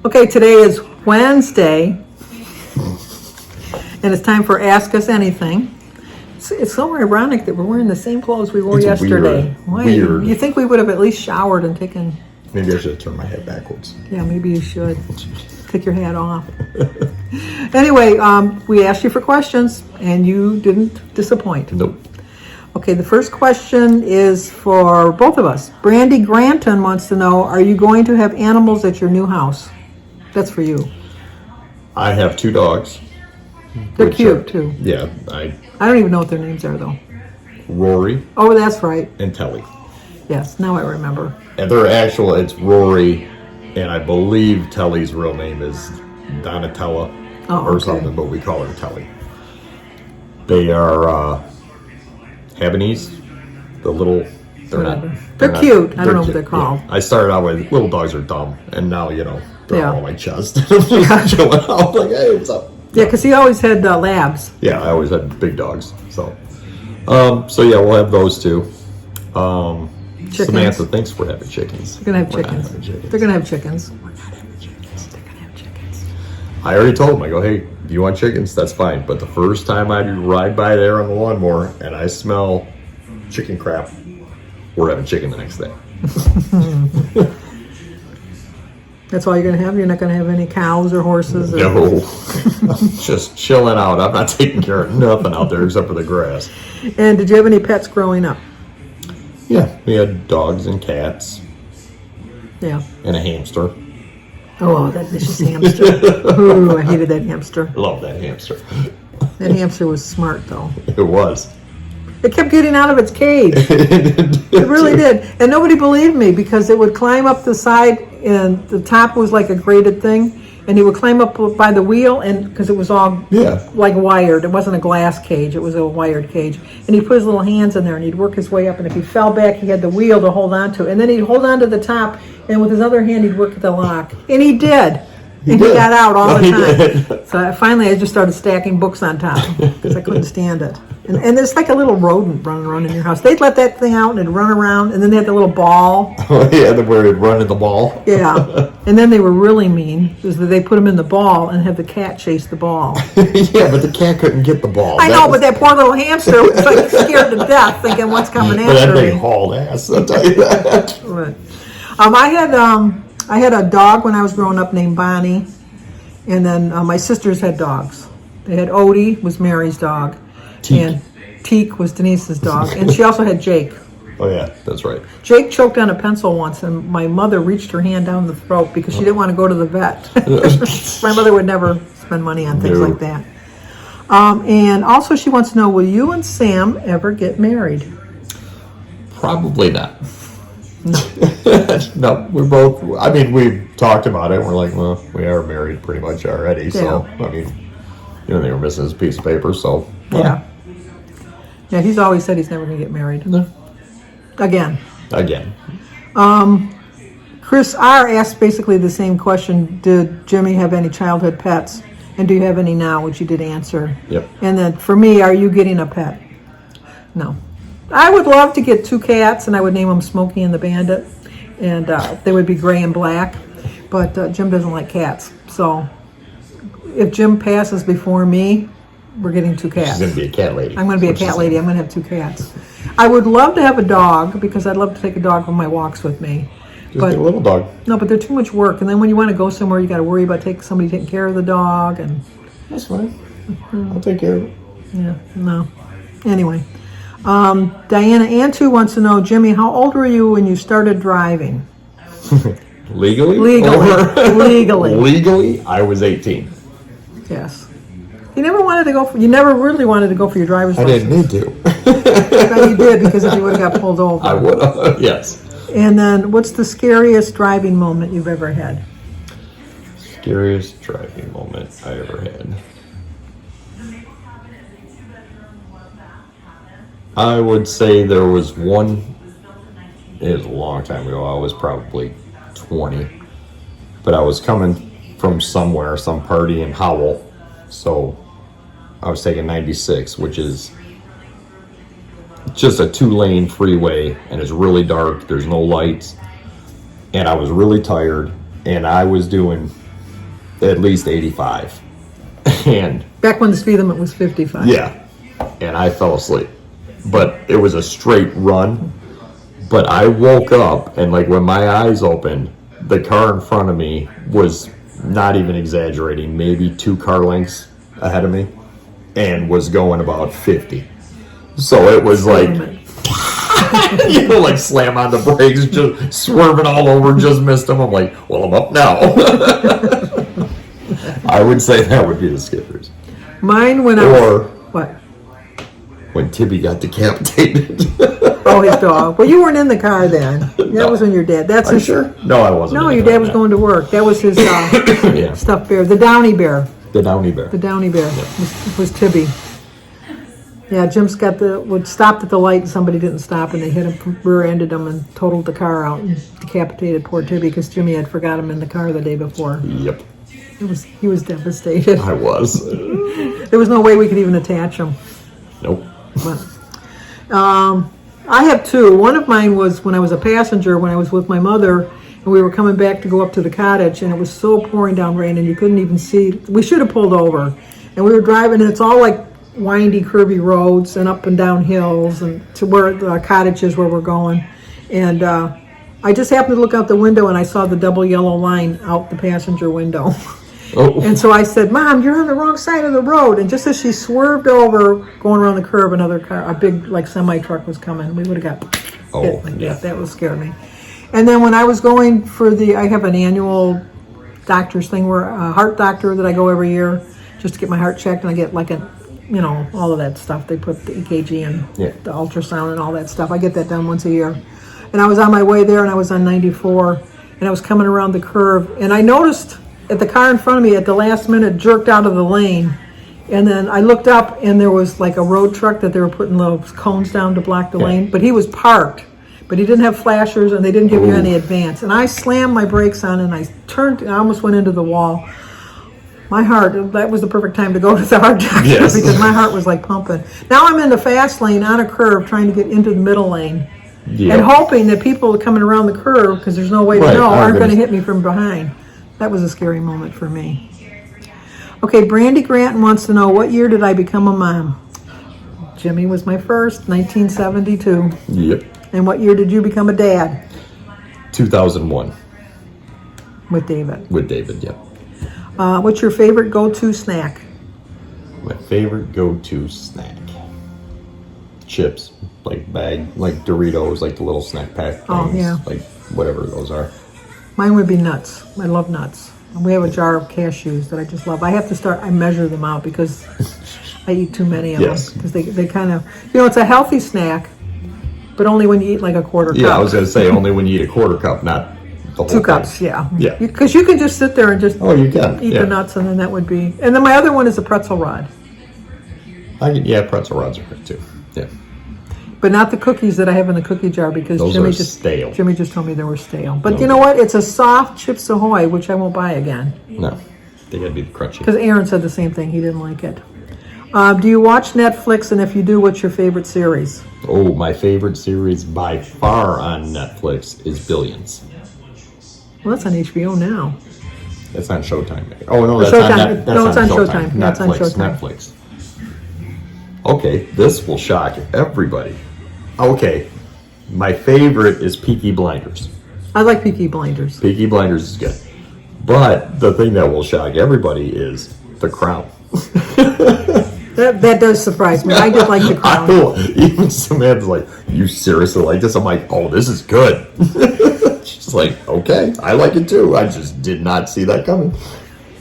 Okay, today is Wednesday, and it's time for Ask Us Anything. It's so ironic that we're wearing the same clothes we wore yesterday. Weird. You think we would have at least showered and taken... Maybe I should have turned my head backwards. Yeah, maybe you should. Take your hat off. Anyway, we asked you for questions, and you didn't disappoint. Nope. Okay, the first question is for both of us. Brandy Granton wants to know, are you going to have animals at your new house? That's for you. I have 2 dogs. They're cute, too. Yeah, I don't even know what their names are, though. Rory Oh, that's right. and Telly. Yes, now I remember. And it's Rory, and I believe Telly's real name is Donatella or okay. something, but we call her Telly. They are Havanese, the little... They're cute. I don't know what they're called. Yeah. I started out with little dogs are dumb, and now, they're all on my chest. Chilling out, like, hey, what's up? Yeah, because he always had labs. Yeah, I always had big dogs. So yeah, we'll have those 2. Samantha thinks we're having chickens. They're going to have chickens. They're going to have chickens. We're not having chickens. They're going to have chickens. I already told them, I go, hey, do you want chickens? That's fine. But the first time I ride by there on the lawnmower and I smell chicken crap, we're having chicken the next day. That's all you're going to have? You're not going to have any cows or horses? No. Just chilling out. I'm not taking care of nothing out there except for the grass. And did you have any pets growing up? Yeah, we had dogs and cats. Yeah. And a hamster. Oh, that vicious hamster. Ooh, I hated that hamster. Love that hamster. That hamster was smart, though. It was. It kept getting out of its cage. It really did. And nobody believed me because it would climb up the side and the top was like a grated thing. And he would climb up by the wheel and because it was all like wired. It wasn't a glass cage. It was a wired cage. And he'd put his little hands in there and he'd work his way up. And if he fell back, he had the wheel to hold on to. And then he'd hold on to the top and with his other hand, he'd work at the lock. And he did. He got out all the time. So I just started stacking books on top because I couldn't stand it. And there's like a little rodent running around in your house. They'd let that thing out and it'd run around, and then they had the little ball. Oh, yeah, where it'd run in the ball. Yeah. And then they were really mean, is that they put them in the ball and have the cat chase the ball. Yeah, but the cat couldn't get the ball. I know, but that poor little hamster was like scared to death thinking what's coming after me. But that thing hauled ass, I'll tell you that. Right. I had a dog when I was growing up named Bonnie, and then my sisters had dogs. They had Odie, was Mary's dog, and Teak was Denise's dog, and she also had Jake. Oh yeah, that's right. Jake choked on a pencil once, and my mother reached her hand down the throat because she didn't want to go to the vet. My mother would never spend money on things like that. And also she wants to know, will you and Sam ever get married? Probably not. No, we talked about it. We're like, well, we are married pretty much already. So, they were missing his piece of paper. So, yeah. Yeah, he's always said he's never going to get married. No. Again. Chris R. asked basically the same question. Did Jimmy have any childhood pets? And do you have any now, which you did answer. Yep. And then for me, are you getting a pet? No. I would love to get 2 cats, and I would name them Smokey and the Bandit, and they would be gray and black, but Jim doesn't like cats. So if Jim passes before me, we're getting 2 cats. She's going to be a cat lady. I'm going to be a cat lady. I'm going to have 2 cats. I would love to have a dog because I'd love to take a dog on my walks with me. Just a little dog. No, but they're too much work, and then when you want to go somewhere, you got to worry about somebody taking care of the dog. And that's fine. I'll take care of it. Yeah, no. Anyway. Diana Antu wants to know, Jimmy, how old were you when you started driving? Legally? Legally. Legally, I was 18. Yes. You never really wanted to go for your driver's license. I didn't need to. No, you did, because if you would have got pulled over. I would have, yes. And then, what's the scariest driving moment you've ever had? Scariest driving moment I ever had. I would say there was one, it was a long time ago, I was probably 20, but I was coming from somewhere, some party in Howell, so I was taking 96, which is just a 2-lane freeway, and it's really dark. There's no lights, and I was really tired, and I was doing at least 85. And back when the speed limit was 55. yeah, and I fell asleep. But it was a straight run. But I woke up, and like when my eyes opened, the car in front of me was, not even exaggerating, maybe 2 car lengths ahead of me, and was going about 50. So it was like, you know, like slam on the brakes, just swerving all over, just missed them. I'm like, well, I'm up now. I would say that would be the Skippers. Mine when what? When Tibby got decapitated. Oh, his dog. Well, you weren't in the car then. That was when your dad. That's his, sure? No, I wasn't. No, your dad was going to work. That was his yeah. stuffed bear, the Downy bear. The Downy bear. The Downy bear was Tibby. Yeah, Jim's stopped at the light and somebody didn't stop and they hit him, rear-ended him and totaled the car out and decapitated poor Tibby because Jimmy had forgot him in the car the day before. Yep. He was devastated. I was. There was no way we could even attach him. Nope. But, I have 2. One of mine was when I was a passenger, when I was with my mother, and we were coming back to go up to the cottage, and it was so pouring down rain, and you couldn't even see. We should have pulled over. And we were driving, and it's all like windy, curvy roads and up and down hills, and to where the cottage is where we're going. And I just happened to look out the window, and I saw the double yellow line out the passenger window. Oh. And so I said, Mom, you're on the wrong side of the road. And just as she swerved over, going around the curve, another car, a big like semi-truck was coming. We would have got hit like that. That would scare me. And then when I was going for I have an annual doctor's thing where a heart doctor that I go every year just to get my heart checked. And I get like all of that stuff. They put the EKG and the ultrasound and all that stuff. I get that done once a year. And I was on my way there and I was on 94 and I was coming around the curve. And I noticed at the car in front of me at the last minute jerked out of the lane, and then I looked up and there was like a road truck that they were putting little cones down to block the lane, but he was parked, but he didn't have flashers and they didn't give you any advance, and I slammed my brakes on and I almost went into the wall. My heart, that was the perfect time to go to the heart doctor because my heart was like pumping. Now I'm in the fast lane on a curve trying to get into the middle lane and hoping that people coming around the curve, because there's no way to know, aren't going to hit me from behind. That was a scary moment for me. Okay, Brandy Granton wants to know, what year did I become a mom? Jimmy was my first, 1972. Yep. And what year did you become a dad? 2001. With David. With David, yep. What's your favorite go-to snack? My favorite go-to snack. Chips, like Doritos, like the little snack pack things. Oh, yeah. Like whatever those are. Mine would be nuts. I love nuts. And we have a jar of cashews that I just love. I have to I measure them out because I eat too many of them. Because they kind of, it's a healthy snack, but only when you eat like a quarter cup. Yeah, I was going to say only when you eat a quarter cup, not the whole 2 cups, thing. Yeah. Because you can just sit there and just you can. eat the nuts, and then that would be. And then my other one is a pretzel rod. Pretzel rods are good too. Yeah. But not the cookies that I have in the cookie jar because those Jimmy are stale. Jimmy just told me they were stale. But you know what? It's a soft Chips Ahoy, which I won't buy again. No, they gotta be crunchy. Because Aaron said the same thing. He didn't like it. Do you watch Netflix? And if you do, what's your favorite series? Oh, my favorite series by far on Netflix is Billions. Well, that's on HBO now. That's on Showtime. Oh no, that's Showtime. It's on Showtime. That's on Showtime. Netflix. Okay, this will shock everybody. Okay, my favorite is Peaky Blinders. I like Peaky Blinders. Peaky Blinders is good. But the thing that will shock everybody is The Crown. That does surprise me. I did like The Crown. Even Samantha's like, you seriously like this? I'm like, oh, this is good. She's like, okay, I like it too. I just did not see that coming.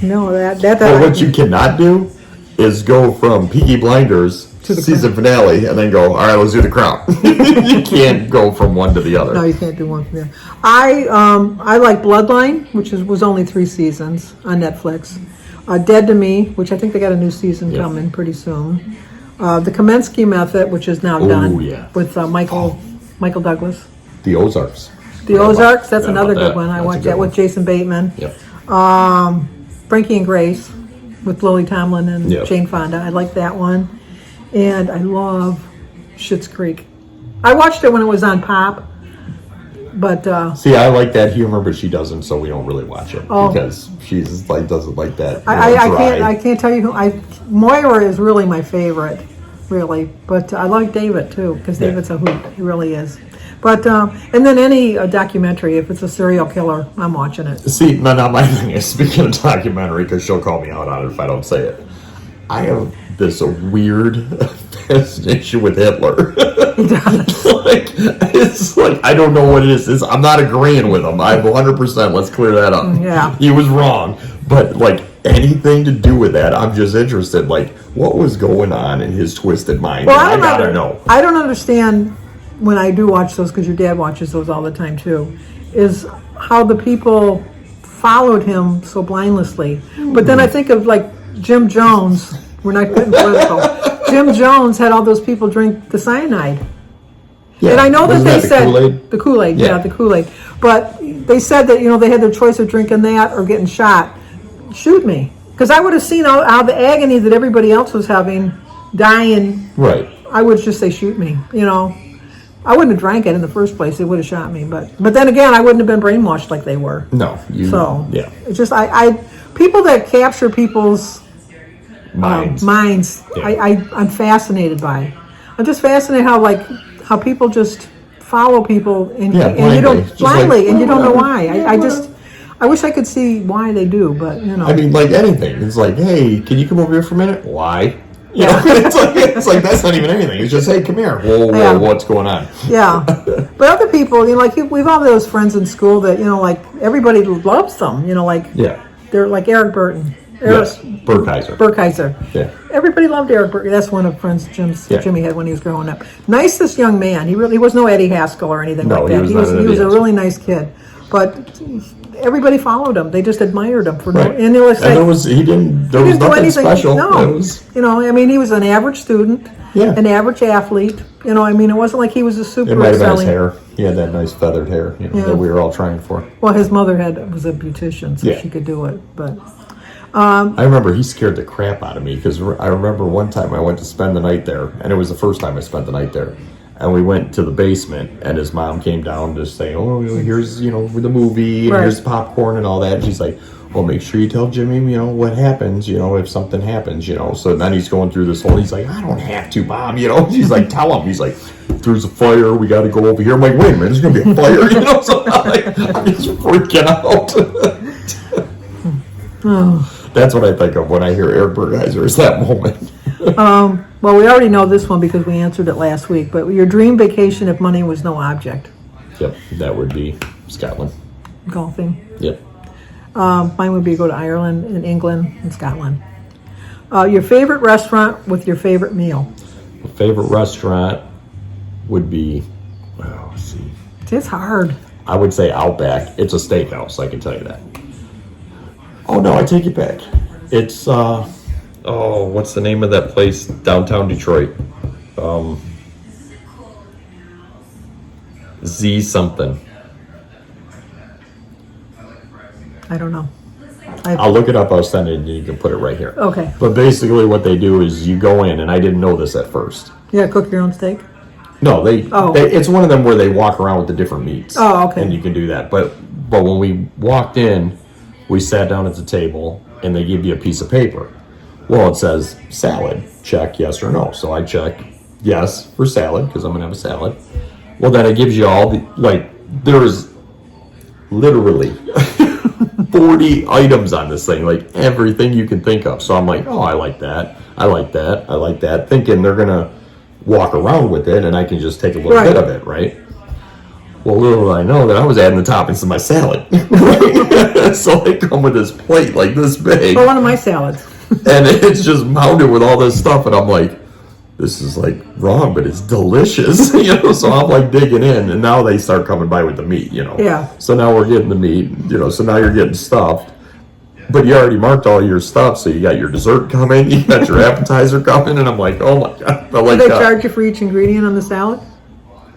No, that But what you cannot do is go from Peaky Blinders to the season finale and then go, all right, let's do The Crown. You can't go from one to the other. No, you can't do one from the other. I like Bloodline, which was only 3 seasons on Netflix. Dead to Me, which I think they got a new season coming pretty soon. The Kaminsky Method, which is now done with Michael Douglas. The Ozarks. The Ozarks, that's another good one. I watched that with Jason Bateman. Yep. Frankie and Grace with Lily Tomlin and Jane Fonda. I like that one. And I love Schitt's Creek. I watched it when it was on Pop, but See, I like that humor, but she doesn't, so we don't really watch it because she's like doesn't like that. I can't tell you who Moira is really my favorite, really. But I like David too because David's a hoot. He really is. But and then any documentary, if it's a serial killer, I'm watching it. See, now my thing is, speaking of documentary, because she'll call me out on it if I don't say it. I have this weird fascination with Hitler. It's like I don't know what it is. I'm not agreeing with him. I'm 100%. Let's clear that up. Yeah, he was wrong, but like anything to do with that, I'm just interested. Like, what was going on in his twisted mind? Well, I gotta know. I don't understand when I do watch those, because your dad watches those all the time too, is how the people followed him so blindlessly. But then I think of like Jim Jones. We're not getting political. Jim Jones had all those people drink the cyanide. Yeah. And I know that they said the Kool-Aid, the Kool-Aid. But they said that, they had their choice of drinking that or getting shot. Shoot me. Because I would have seen how the agony that everybody else was having, dying. Right. I would just say, shoot me, I wouldn't have drank it in the first place. They would have shot me. But then again, I wouldn't have been brainwashed like they were. No. It's just, people that capture people's minds. I'm fascinated by. I'm just fascinated how people just follow people and you don't blindly and you don't know why. I wish I could see why they do, but I mean, like anything, it's like, hey, can you come over here for a minute? Why? It's like that's not even anything. It's just, hey, come here. Whoa, what's going on? Yeah, but other people, we've all those friends in school that like everybody loves them. They're like Eric Burton. Yes, Burkheiser. Yeah. Everybody loved Eric Burton. That's one of friends Jimmy had when he was growing up. Nicest young man. He was no Eddie Haskell or anything like that. He was a really nice kid. But everybody followed him. They just admired him for and they were he didn't do anything special. No. He was an average student, an average athlete. It wasn't like he was a super. It might have been his hair. He had that nice feathered hair that we were all trying for. Well, his mother was a beautician, so she could do it, but I remember he scared the crap out of me because I remember one time I went to spend the night there, and it was the first time I spent the night there. And we went to the basement, and his mom came down to say, "Oh, here's the movie, and here's popcorn and all that." And she's like, "Well, make sure you tell Jimmy, what happens, if something happens, So then he's going through this whole. He's like, "I don't have to, Mom," She's like, "Tell him." He's like, "There's a fire. We got to go over here." I'm like, "Wait a minute, there's gonna be a fire," So I'm just freaking out. That's what I think of when I hear Eric Burkheiser is that moment. Well, we already know this one because we answered it last week, but your dream vacation if money was no object? Yep, that would be Scotland. Golfing? Yep. Mine would be go to Ireland and England and Scotland. Your favorite restaurant with your favorite meal? My favorite restaurant would be, let's see. It's hard. I would say Outback. It's a steakhouse, I can tell you that. Oh, no, I take it back. It's, what's the name of that place downtown Detroit? Z something. I don't know. I'll look it up. I'll send it and you can put it right here. Okay. But basically what they do is you go in, and I didn't know this at first. Yeah, cook your own steak? No, it's one of them where they walk around with the different meats. Oh, okay. And you can do that. But when we walked in, we sat down at the table, and they give you a piece of paper. Well, it says salad. Check yes or no. So I check yes for salad because I'm going to have a salad. Well, then it gives you all there's literally 40 items on this thing, like everything you can think of. So I'm like, oh, I like that. I like that. I like that. Thinking they're going to walk around with it and I can just take a little bit of it, right? Well, little did I know that I was adding the toppings to my salad. So they come with this plate like this big. Oh, one of my salads. And it's just mounted with all this stuff. And I'm like, this is like wrong, but it's delicious. So I'm like digging in. And now they start coming by with the meat, Yeah. So now we're getting the meat, so now you're getting stuffed. But you already marked all your stuff. So you got your dessert coming, you got your appetizer coming. And I'm like, oh my God. Did they charge you for each ingredient on the salad?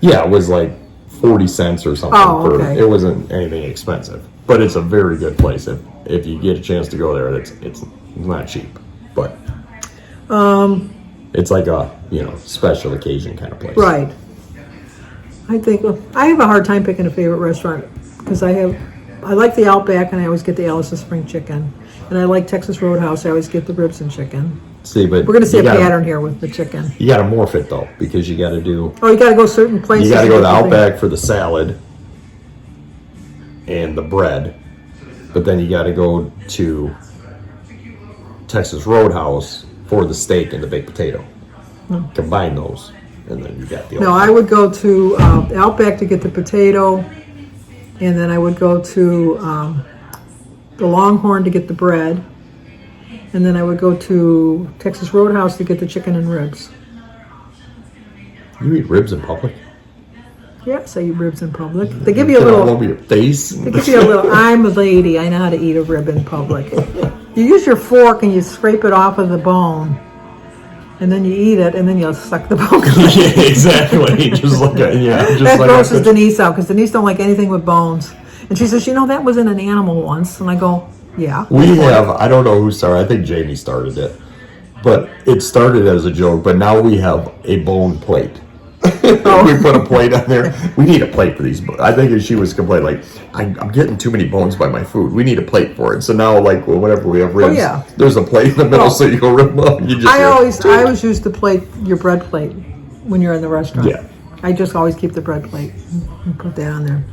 Yeah, it was like 40 cents or something. Oh, okay. It wasn't anything expensive, but it's a very good place. If you get a chance to go there, it's not cheap, but it's like a special occasion kind of place. Right. I think I have a hard time picking a favorite restaurant because I like the Outback and I always get the Alice's Spring Chicken, and I like Texas Roadhouse. I always get the ribs and chicken. See, but We're going to see a pattern here with the chicken. You got to morph it though, because you got to do. Oh, you got to go certain places. You got to go to the Outback for the salad and the bread, but then you got to go to Texas Roadhouse for the steak and the baked potato. Combine those, and then you got the. No, I would go to Outback to get the potato, and then I would go to the Longhorn to get the bread, and then I would go to Texas Roadhouse to get the chicken and ribs. You eat ribs in public? Yes, I eat ribs in public. They give you a little. All over your face. They give you a little. I'm a lady. I know how to eat a rib in public. You use your fork and you scrape it off of the bone, and then you eat it, and then you suck the bone. Yeah, exactly. Just like that grosses Denise out because Denise don't like anything with bones, and she says, that was in an animal once, and I go, yeah. We have. I don't know who started. I think Jamie started it, but it started as a joke. But now we have a bone plate. We put a plate on there. We need a plate for these. I think she was complaining, I'm getting too many bones by my food. We need a plate for it. So now, whenever we have ribs, there's a plate in the middle, so you go rib them up. And you just I always use the plate, your bread plate, when you're in the restaurant. Yeah. I just always keep the bread plate and put that on there.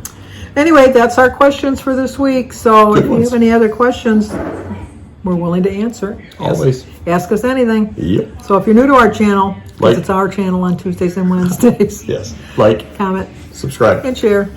Anyway, that's our questions for this week. So if you have any other questions, we're willing to answer. Always. Ask us anything. Yep. So if you're new to our channel, because it's our channel on Tuesdays and Wednesdays. Yes. Like, comment, subscribe, and share.